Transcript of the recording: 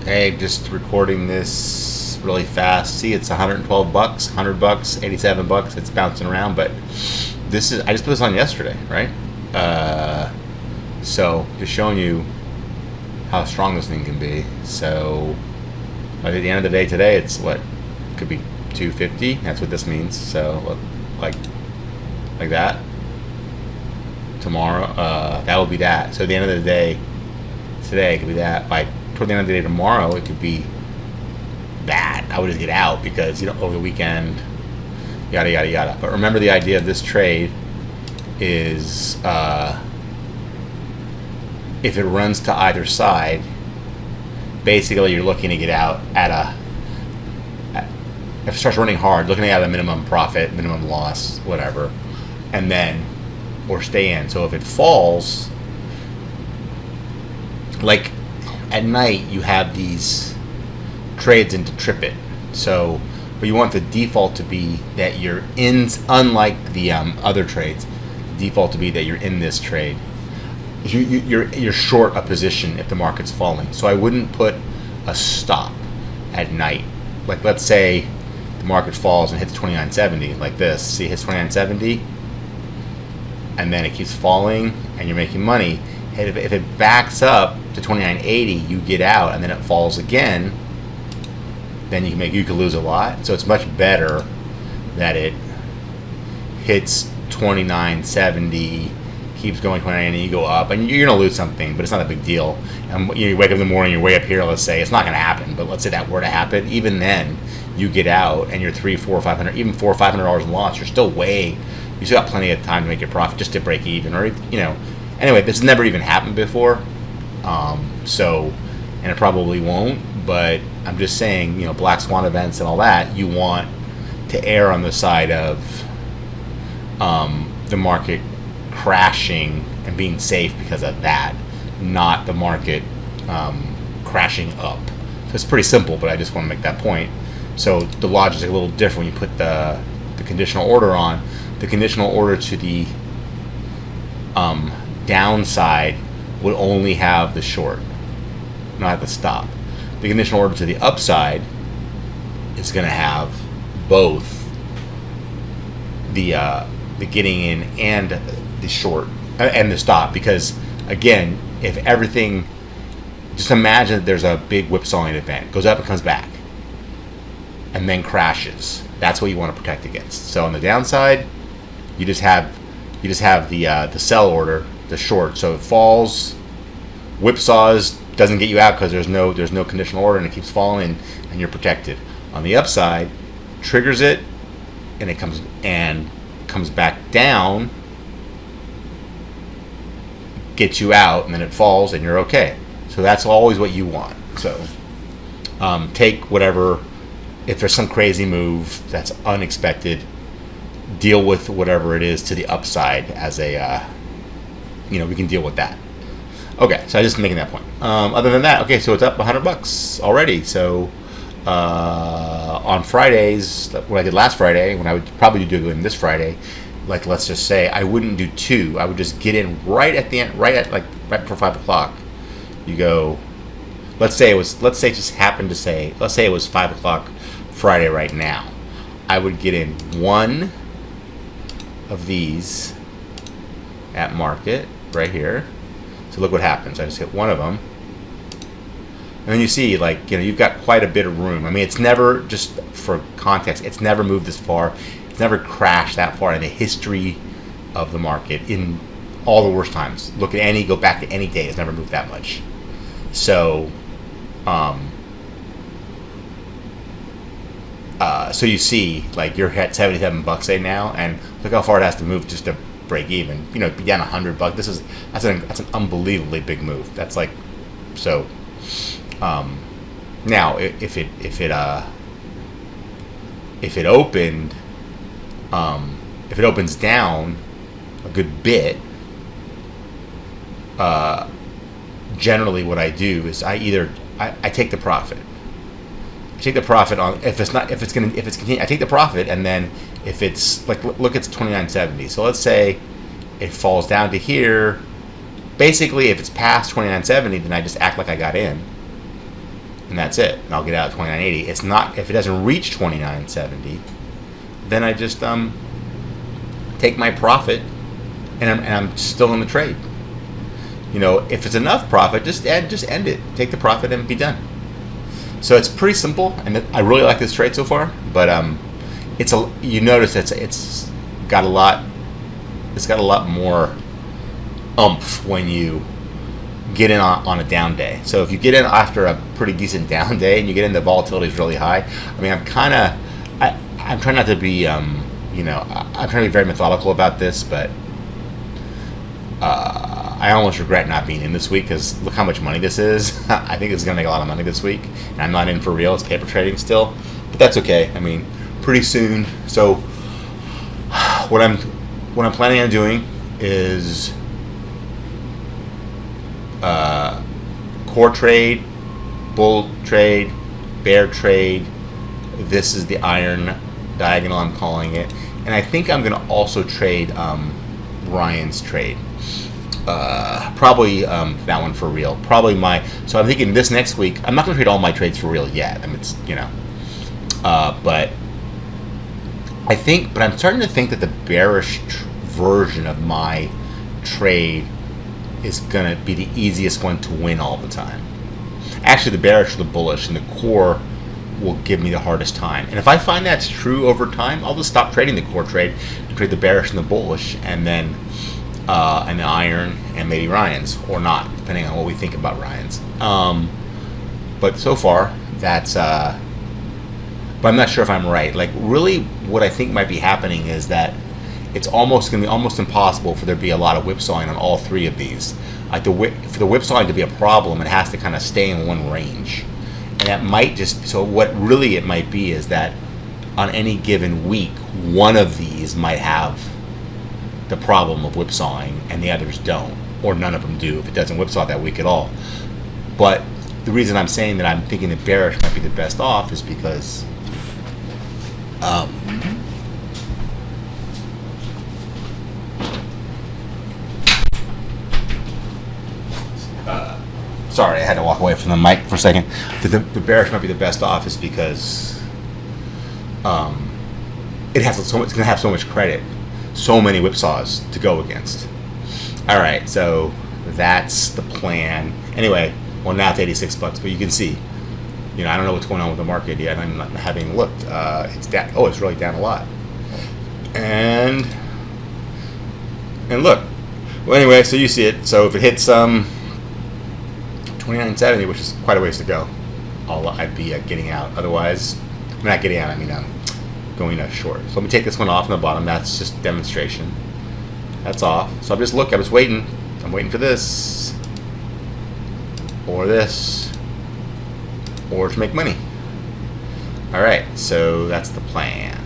Hey, just recording this really fast. See, it's 112 bucks, 100 bucks, 87 bucks. It's bouncing around, but I just put this on yesterday, right? So just showing you how strong this thing can be. So at the end of the day today, it's what could be 250. That's what this means. So like that. Tomorrow, that will be that. So at the end of the day, today it could be that. Toward the end of the day tomorrow, it could be that. I would just get out because over the weekend, yada yada yada. But remember, the idea of this trade is if it runs to either side, basically you're looking to get out if it starts running hard, looking at a minimum profit, minimum loss, whatever, and then or stay in. So if it falls, like at night, you have these trades into trip it. So, but you want the default to be that you're in, unlike the other trades, the default to be that you're in this trade. You're short a position if the market's falling. So I wouldn't put a stop at night. Like let's say the market falls and hits 29.70 like this. See, it hits 29.70, and then it keeps falling, and you're making money. If it backs up to 29.80, you get out, and then it falls again. Then you could lose a lot. So it's much better that it hits 29.70, keeps going 29, and you go up, and you're gonna lose something, but it's not a big deal. And you wake up in the morning, you're way up here. Let's say it's not gonna happen, but let's say that were to happen. Even then, you get out, and you're $300, $400, $500, even $400 or $500 in loss. You still got plenty of time to make your profit, just to break even, or Anyway, this has never even happened before, and it probably won't. But I'm just saying, black swan events and all that, you want to err on the side of the market crashing and being safe because of that, not the market crashing up. So it's pretty simple, but I just want to make that point. So the logic is a little different when you put the conditional order on. The conditional order to the downside would only have the short, not have the stop. The conditional order to the upside is going to have both the getting in and the short and the stop, because again, if everything, just imagine that there's a big whipsawing event, goes up and comes back, and then crashes. That's what you want to protect against. So on the downside, you just have the sell order, the short. So it falls, whipsaws, doesn't get you out because there's no conditional order, and it keeps falling, and you're protected. On the upside, triggers it, and it comes back down, gets you out, and then it falls, and you're okay. So that's always what you want. So take whatever. If there's some crazy move that's unexpected, deal with whatever it is to the upside as a, we can deal with that. Okay, so I'm just making that point. Other than that, okay, so it's up $100 already. So on Fridays, what I did last Friday, when I would probably do it this Friday, like let's just say I wouldn't do two. I would just get in right at the end, right before 5 o'clock. You go. Let's say it was 5 o'clock Friday right now. I would get in one of these at market right here. So look what happens. I just hit one of them, and then you see you've got quite a bit of room. I mean, it's never, just for context, it's never moved this far. It's never crashed that far in the history of the market in all the worst times. Go back to any day. It's never moved that much. So so you see, you're at $77 say now, and look how far it has to move just to break even. Be down $100. That's an unbelievably big move. That's so. Now, if it opens down a good bit, generally what I do is I take the profit. Take the profit on if it's continuing. I take the profit, and then if it's look, it's 29.70. So let's say it falls down to here. Basically, if it's past 29.70, then I just act like I got in, and that's it. And I'll get out at 29.80. It's not, if it doesn't reach 29.70, then I just take my profit, and I'm still in the trade. You know, if it's enough profit, just end it. Take the profit and be done. So it's pretty simple, and I really like this trade so far. But you notice it's got a lot more oomph when you get in on a down day. So if you get in after a pretty decent down day and you get in, the volatility is really high. I mean, I'm trying not to be I'm trying to be very methodical about this, but I almost regret not being in this week, because look how much money this is. I think it's going to make a lot of money this week, and I'm not in for real. It's paper trading still, but that's okay. I mean, pretty soon. So what I'm planning on doing is core trade, bull trade, bear trade. This is the iron diagonal, I'm calling it, and I think I'm going to also trade Ryan's trade. Probably that one for real. So I'm thinking this next week. I'm not going to trade all my trades for real yet. I mean, it's but I'm starting to think that the bearish version of my trade is going to be the easiest one to win all the time. Actually, the bearish or the bullish, and the core will give me the hardest time. And if I find that's true over time, I'll just stop trading the core trade and trade the bearish and the bullish, and then and the iron, and maybe Ryan's, or not, depending on what we think about Ryan's. But so far, that's. But I'm not sure if I'm right. Like, really, what I think might be happening is that it's almost going to be almost impossible for there to be a lot of whipsawing on all three of these. Like for the whipsawing to be a problem, it has to kind of stay in one range, and that might just. So what really it might be is that on any given week, one of these might have the problem of whipsawing and the others don't, or none of them do if it doesn't whipsaw that week at all. But the reason I'm saying that I'm thinking that bearish might be the best off is because sorry, I had to walk away from the mic for a second. The bearish might be the best off is because it's going to have so much credit, so many whipsaws to go against. All right, so that's the plan. Anyway, well, now it's $86, but you can see, I don't know what's going on with the market yet. I'm not having looked. It's down. Oh, it's really down a lot. And look. Well, anyway, so you see it. So if it hits 29.70, which is quite a ways to go, I'd be getting out. Otherwise, I'm not getting out. I mean, I'm going short. So let me take this one off on the bottom. That's just demonstration. That's off. So I'm just waiting. I'm waiting for this, or this, or to make money. All right. So that's the plan.